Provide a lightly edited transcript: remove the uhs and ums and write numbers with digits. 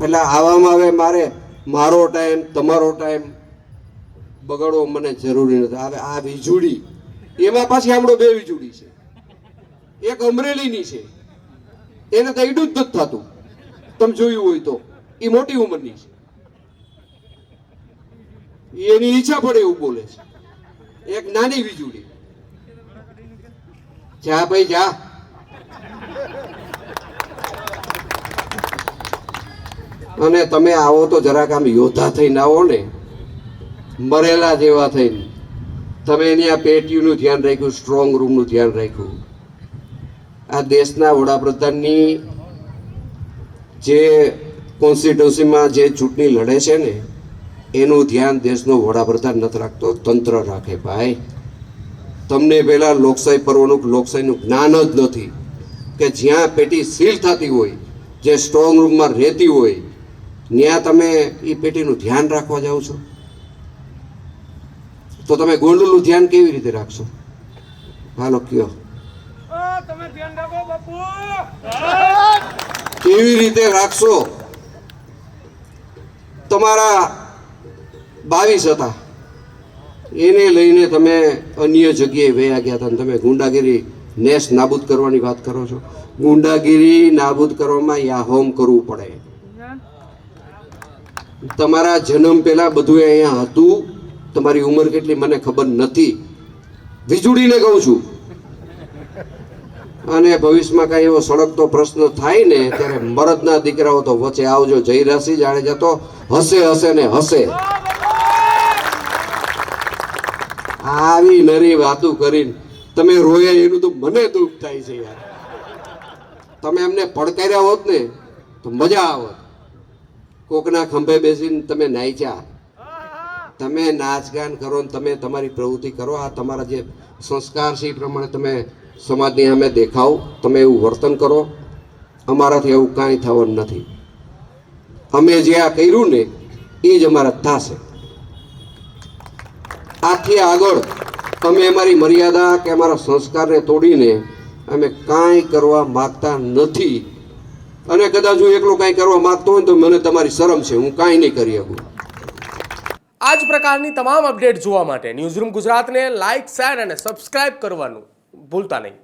એટલે આવામાં હવે મારો ટાઈમ તમારો ટાઈમ બગાડવો મને જરૂરી નથી. હવે આ વીજળી એમાં પાછી આમળો બે વીજળી છે, એક અમરેલીની છે, એને તો એડું જ નથી થતું. તમે જોયું હોય તો એ મોટી ઉંમરની છે, એની ઈચ્છા પડે એવું બોલે છે. એક નાની વીજળી, જા ભાઈ જા. અને તમે આવો તો જરાક આમ યોદ્ધા થઈને આવો ને, મરેલા જેવા થઈને. તમે એની આ પેટીનું ધ્યાન રાખ્યું, સ્ટ્રોંગ રૂમનું ધ્યાન રાખ્યું. આ દેશના વડાપ્રધાનની જે કોન્સ્ટિટ્યુન્સીમાં જે ચૂંટણી લડે છે ને, એનું ધ્યાન દેશનો વડાપ્રધાન નથી રાખતો, તંત્ર રાખે. ભાઈ, તમને પહેલા લોકશાહી પર્વનું લોકશાહીનું જ્ઞાન જ નથી કે જ્યાં પેટી સીલ થતી હોય, જે સ્ટ્રોંગ રૂમમાં રહેતી હોય, ત્યાં તમે એ પેટીનું ધ્યાન રાખવા જાઓ છો. તો તમે ગોંડલનું ધ્યાન કેવી રીતે રાખશો? હાલો કયો, તમે ધ્યાન રાખો બાપુ. કેવી રીતે રાખશો? તમારા 22 હતા, એને લઈને તમે અન્ય જગ્યાએ વયા ગયા હતા. તમે ગુંડાગીરી નેસ નાબૂદ કરવાની વાત કરો છો. ગુંડાગીરી નાબૂદ કરવામાં યાહોમ કરવું પડે. તમારા જન્મ પહેલા બધું અહીંયા હતું. તમારી ઉંમર કેટલી મને ખબર નથી, વીજળીને કહું છું. અને ભવિષ્યમાં કાંઈ એવો સળગતો પ્રશ્ન થાય ને, ત્યારે મરદના દીકરાઓ તો વચ્ચે આવજો. જયરાસિંહ જાડેજા તો હસે હસે ને હસે. આવી નરી વાતો કરીને તમે રોયા એનું તો મને દુઃખ થાય છે યાર. તમે એમને પડકાર્યા હોત ને તો મજા આવત. કોકના ખંભે બેસીને તમે નાચ્યા. તમે નાચગાન કરો ને તમે તમારી પ્રવૃત્તિ કરો. આ તમારા જે સંસ્કાર છે એ પ્રમાણે તમે સમાજની સામે દેખાવ. તમે એવું વર્તન કરો. અમારાથી એવું કાંઈ થવાનું નથી. અમે જે આ કર્યું ને એ જ અમારા થશે. આથી આગળ અમે અમારી મર્યાદા કે અમારા સંસ્કારને તોડીને અમે કાંઈ કરવા માગતા નથી. અને કદાચ હું એકલો કાંઈ કરવા માગતો હોય તો મને તમારી શરમ છે, હું કાંઈ નહીં કરી શકું. આ જ પ્રકારની તમામ અપડેટ જોવા માટે ન્યૂઝરૂમ ગુજરાતને લાઇક, શેર અને સબસ્ક્રાઇબ કરવાનું ભૂલતા નહીં.